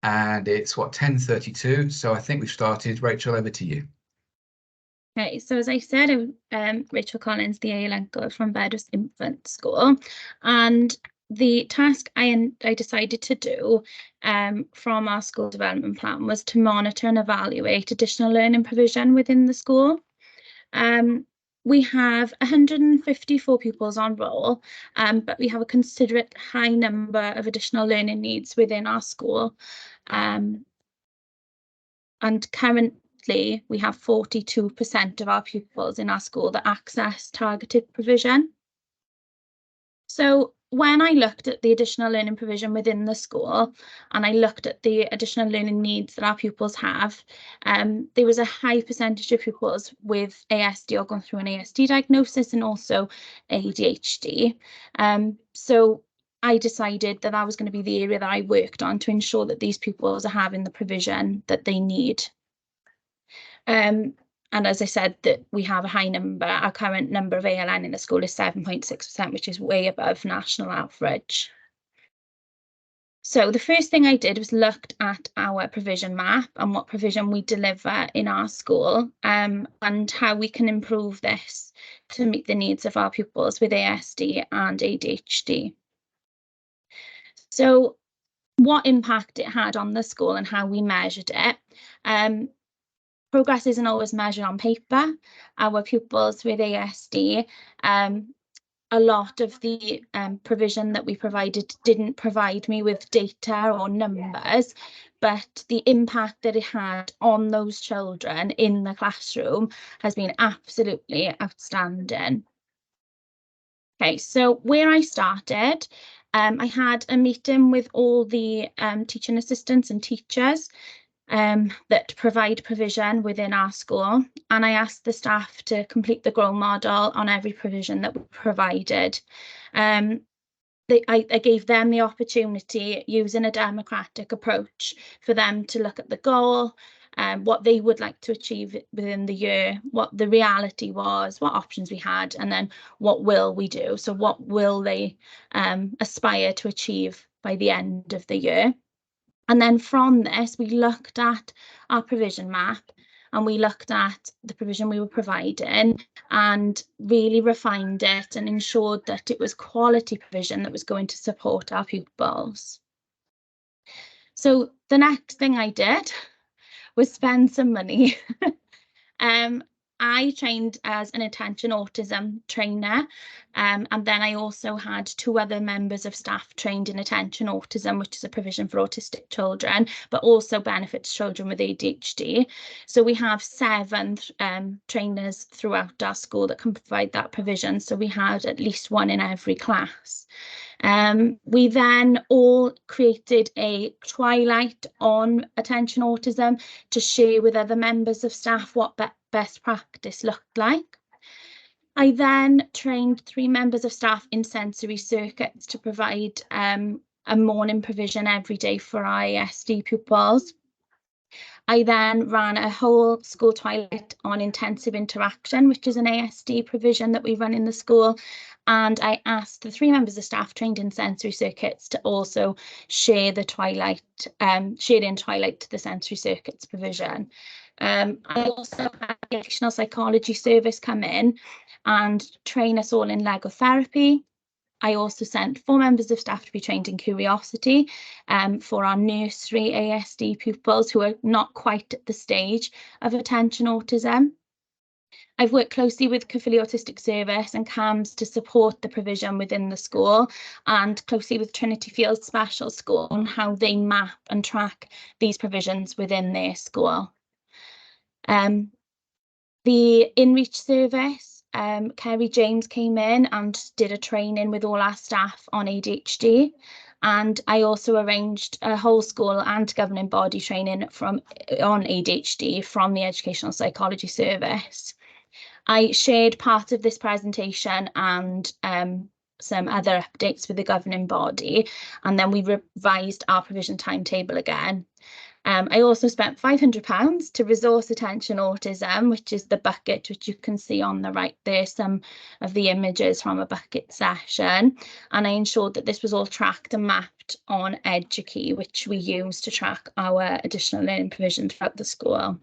and it's, what, 10:32, so I think we've started. Rachel, over to you. Okay, so as I said, I'm Rachel Collins, the ALN girl from Bedwas Infant School, and the task I decided to do from our school development plan was to monitor and evaluate additional learning provision within the school. We have 154 pupils on roll, but we have a considerate high number of additional learning needs within our school. And currently, we have 42% of our pupils in our school that access targeted provision. So when I looked at the additional learning provision within the school, and I looked at the additional learning needs that our pupils have, there was a high percentage of pupils with ASD or going through an ASD diagnosis, and also ADHD. So I decided that was going to be the area that I worked on to ensure that these pupils are having the provision that they need. And as I said, that we have a high number. Our current number of ALN in the school is 7.6%, which is way above national average. So the first thing I did was looked at our provision map and what provision we deliver in our school, and how we can improve this to meet the needs of our pupils with ASD and ADHD. So what impact it had on the school and how we measured it. Progress isn't always measured on paper. Our pupils with ASD, a lot of the provision that we provided didn't provide me with data or numbers, but the impact that it had on those children in the classroom has been absolutely outstanding. Okay, so where I started, I had a meeting with all the teaching assistants and teachers that provide provision within our school, and I asked the staff to complete the grow model on every provision that we provided. I gave them the opportunity, using a democratic approach, for them to look at the goal, what they would like to achieve within the year, what the reality was, what options we had, and then what will we do. So what will they aspire to achieve by the end of the year? And then from this, we looked at our provision map, and we looked at the provision we were providing and really refined it and ensured that it was quality provision that was going to support our pupils. So the next thing I did was spend some money. I trained as an attention autism trainer, and then I also had 2 other members of staff trained in attention autism, which is a provision for autistic children, but also benefits children with ADHD. So we have 7 trainers throughout our school that can provide that provision. So we had at least 1 in every class. We then all created a twilight on attention autism to share with other members of staff what best practice looked like. I then trained 3 members of staff in sensory circuits to provide a morning provision every day for our ASD pupils. I then ran a whole school twilight on intensive interaction, which is an ASD provision that we run in the school. And I asked the 3 members of staff trained in sensory circuits to also share the twilight, share in twilight to the sensory circuits provision. I also had the educational psychology service come in and train us all in logotherapy. I also sent 4 members of staff to be trained in curiosity for our nursery ASD pupils who are not quite at the stage of attention autism. I've worked closely with Caerphilly Autistic Service and CAMS to support the provision within the school, and closely with Trinity Fields Special School on how they map and track these provisions within their school. The InReach service, Kerry James came in and did a training with all our staff on ADHD, and I also arranged a whole school and governing body training on ADHD from the Educational Psychology Service. I shared part of this presentation and some other updates with the governing body, and then we revised our provision timetable again. I also spent £500 to resource attention autism, which is the bucket, which you can see on the right there, some of the images from a bucket session. And I ensured that this was all tracked and mapped on Edukey, which we use to track our additional learning provision throughout the school.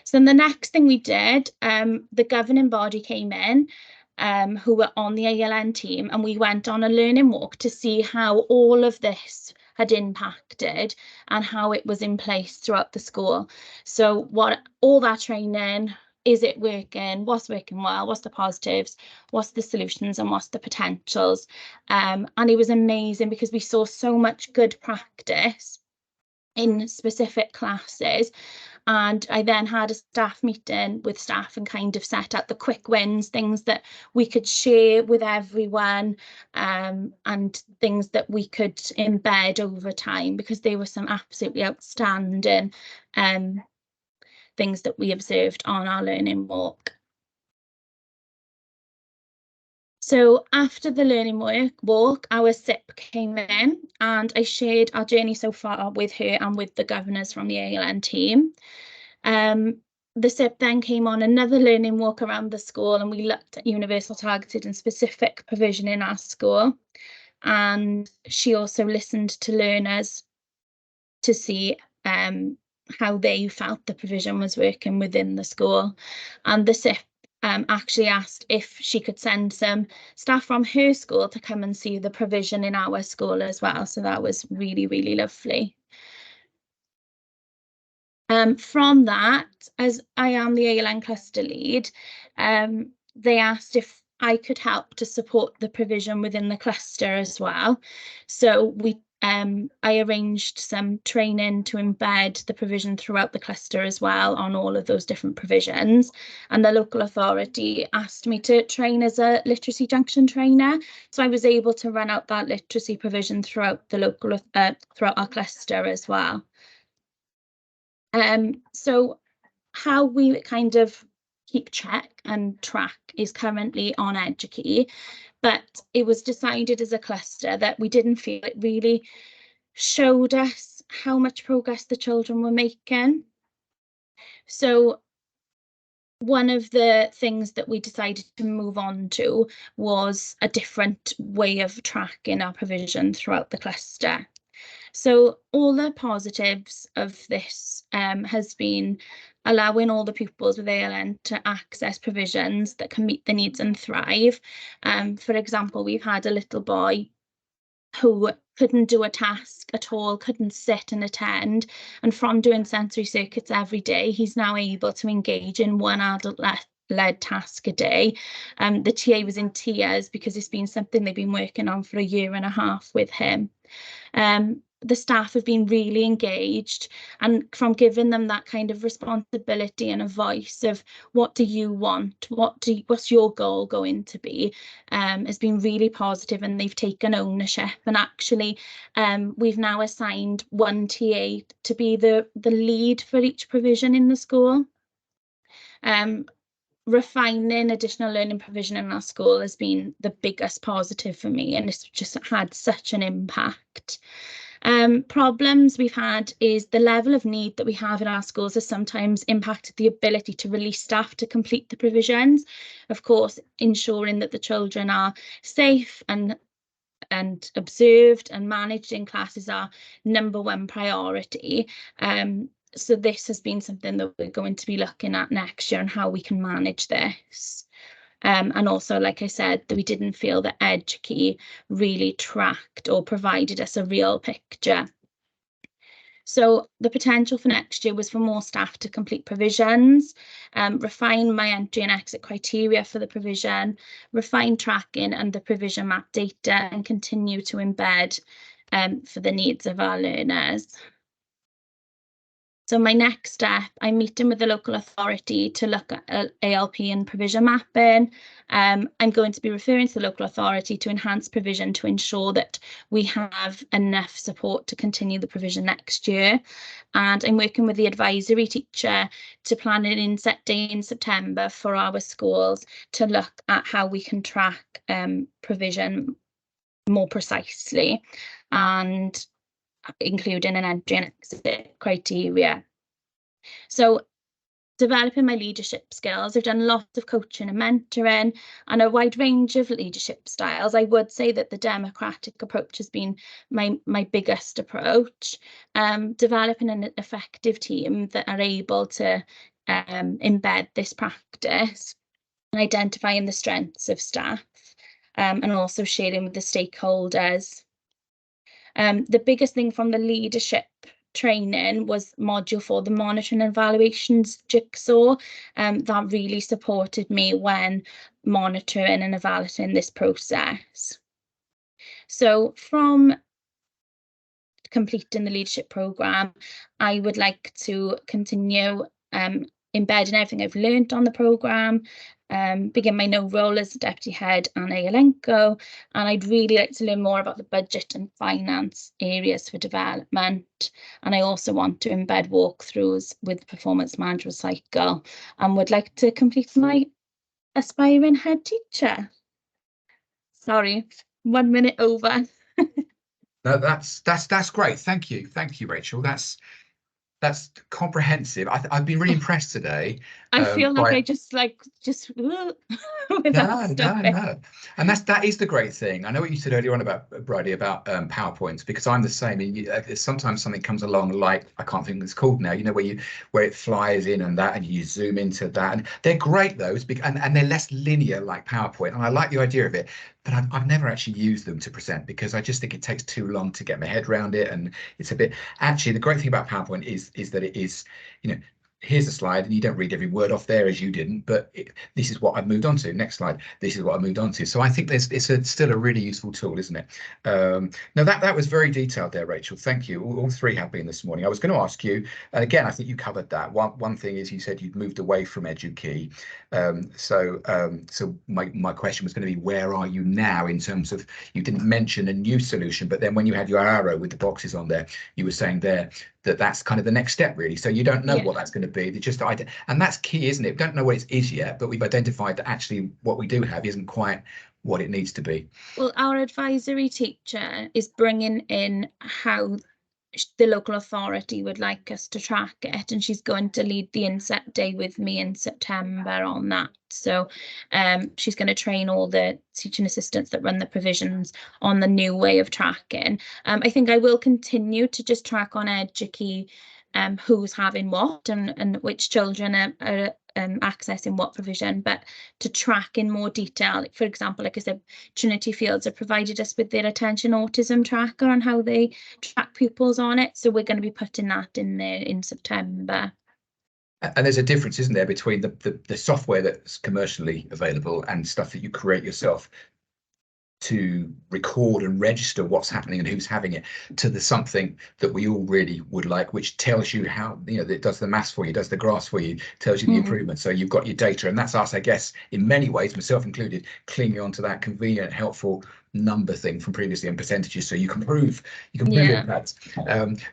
So then the next thing we did, the governing body came in, who were on the ALN team, and we went on a learning walk to see how all of this had impacted and how it was in place throughout the school. So what all that training, is it working, what's working well, what's the positives, what's the solutions, and what's the potentials. And it was amazing because we saw so much good practice in specific classes. And I then had a staff meeting with staff and kind of set out the quick wins, things that we could share with everyone, and things that we could embed over time, because there were some absolutely outstanding things that we observed on our learning walk. So after the learning walk, our SIP came in, and I shared our journey so far with her and with the governors from the ALN team. The SIP then came on another learning walk around the school, and we looked at universal targeted and specific provision in our school. And she also listened to learners to see how they felt the provision was working within the school. And the SIP actually asked if she could send some staff from her school to come and see the provision in our school as well. So that was really, really lovely. From that, as I am the ALN cluster lead, they asked if I could help to support the provision within the cluster as well. So I arranged some training to embed the provision throughout the cluster as well on all of those different provisions. And the local authority asked me to train as a literacy junction trainer. So I was able to run out that literacy provision throughout the local, throughout our cluster as well. So how we kind of keep check and track is currently on Edukey, but it was decided as a cluster that we didn't feel it really showed us how much progress the children were making. So one of the things that we decided to move on to was a different way of tracking our provision throughout the cluster. So all the positives of this has been allowing all the pupils with ALN to access provisions that can meet their needs and thrive. For example, we've had a little boy who couldn't do a task at all, couldn't sit and attend. And from doing sensory circuits every day, he's now able to engage in one adult-led task a day. The TA was in tears because it's been something they've been working on for 1.5 years with him. The staff have been really engaged, and from giving them that kind of responsibility and a voice of what do you want, what's your goal going to be, has been really positive, and they've taken ownership. And actually we've now assigned one TA to be the lead for each provision in the school. Refining additional learning provision in our school has been the biggest positive for me, and it's just had such an impact. Problems we've had is the level of need that we have in our schools has sometimes impacted the ability to release staff to complete the provisions. Of course, ensuring that the children are safe and observed and managed in class is our #1 priority. So this has been something that we're going to be looking at next year and how we can manage this. And also, like I said, that we didn't feel that Edukey really tracked or provided us a real picture. So the potential for next year was for more staff to complete provisions, refine my entry and exit criteria for the provision, refine tracking and the provision map data, and continue to embed for the needs of our learners. So my next step, I'm meeting with the local authority to look at ALP and provision mapping. I'm going to be referring to the local authority to enhance provision to ensure that we have enough support to continue the provision next year. And I'm working with the advisory teacher to plan an inset day in September for our schools to look at how we can track provision more precisely, and including an entry and exit criteria. So developing my leadership skills, I've done lots of coaching and mentoring and a wide range of leadership styles. I would say that the democratic approach has been my biggest approach. Developing an effective team that are able to embed this practice, and identifying the strengths of staff, and also sharing with the stakeholders. The biggest thing from the leadership training was module 4, the monitoring and evaluations jigsaw. That really supported me when monitoring and evaluating this process. So from completing the leadership programme, I would like to continue embedding everything I've learned on the programme, begin my new role as deputy head and ALNCO, and I'd really like to learn more about the budget and finance areas for development. And I also want to embed walkthroughs with performance management cycle, and would like to complete my aspiring head teacher. Sorry, 1 minute over. No, that's great. Thank you, Rachel. That's comprehensive. I've been really impressed today. I feel like by I just without No, stopping. and that is the great thing. I know what you said earlier on about Bridie about PowerPoints, because I'm the same. Sometimes something comes along, like I can't think what it's called now. You know, where it flies in and that, and you zoom into that, and they're great those, and they're less linear like PowerPoint, and I like the idea of it. But I've never actually used them to present because I just think it takes too long to get my head around it, and it's a bit. Actually, the great thing about PowerPoint is that it is, you know, here's a slide and you don't read every word off there as you didn't, but this is what I've moved on to. Next slide, this is what I moved on to. So I think it's still a really useful tool, isn't it? Now that was very detailed there, Rachel. Thank you. All three have been this morning. I was going to ask you, and again, I think you covered that. One thing is you said you'd moved away from EduKey. So my question was going to be, where are you now in terms of, you didn't mention a new solution, but then when you had your arrow with the boxes on there, you were saying there that's kind of the next step, really. So you don't know what that's going to be. And that's key, isn't it? We don't know what it is yet, but we've identified that actually what we do have isn't quite what it needs to be. Well, our advisory teacher is bringing in how the local authority would like us to track it, and she's going to lead the inset day with me in September on that. So she's going to train all the teaching assistants that run the provisions on the new way of tracking. I think I will continue to just track on EduKey who's having what and which children are accessing what provision, but to track in more detail. For example, like I said, Trinity Fields have provided us with their attention autism tracker on how they track pupils on it. So we're going to be putting that in there in September. And there's a difference, isn't there, between the software that's commercially available and stuff that you create yourself to record and register what's happening and who's having it, to the something that we all really would like, which tells you how, you know, it does the maths for you, does the graphs for you, tells you the improvement. So you've got your data, and that's us, I guess, in many ways, myself included, clinging onto that convenient, helpful number thing from previously and percentages, so you can prove impact.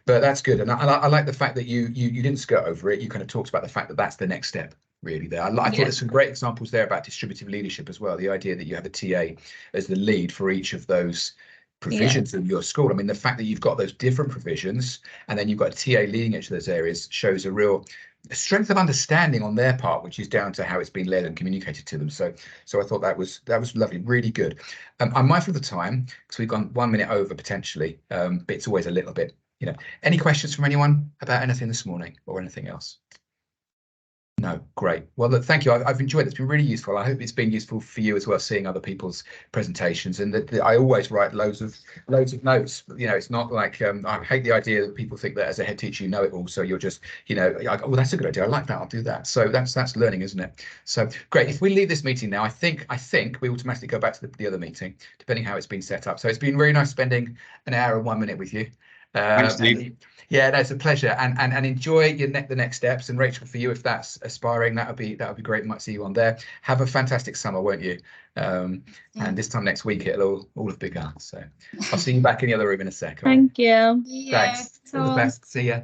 But that's good, and I like the fact that you didn't skirt over it. You kind of talked about the fact that that's the next step, really. There, I thought there's some great examples there about distributive leadership as well. The idea that you have a TA as the lead for each of those provisions in your school. I mean, the fact that you've got those different provisions and then you've got a TA leading each of those areas shows a real strength of understanding on their part, which is down to how it's been led and communicated to them. So I thought that was lovely, really good. I'm mindful of the time because we've gone 1 minute over potentially, but it's always a little bit, you know. Any questions from anyone about anything this morning or anything else? No, great. Well, look, thank you. I've enjoyed it. It's been really useful. I hope it's been useful for you as well, seeing other people's presentations. And that I always write loads of notes. You know, it's not like I hate the idea that people think that as a head teacher you know it all. So you're just, you know, well, that's a good idea. I like that. I'll do that. So that's learning, isn't it? So great. If we leave this meeting now, I think we automatically go back to the other meeting, depending how it's been set up. So it's been really nice spending an hour and 1 minute with you. Thanks, Steve. Yeah, no, it's a pleasure, and enjoy the next steps. And Rachel, for you, if that's aspiring, that would be great. Might see you on there. Have a fantastic summer, won't you? And this time next week it'll all have begun. So I'll see you back in the other room in a sec. Thank you. Yeah, Thanks. All the best. See ya.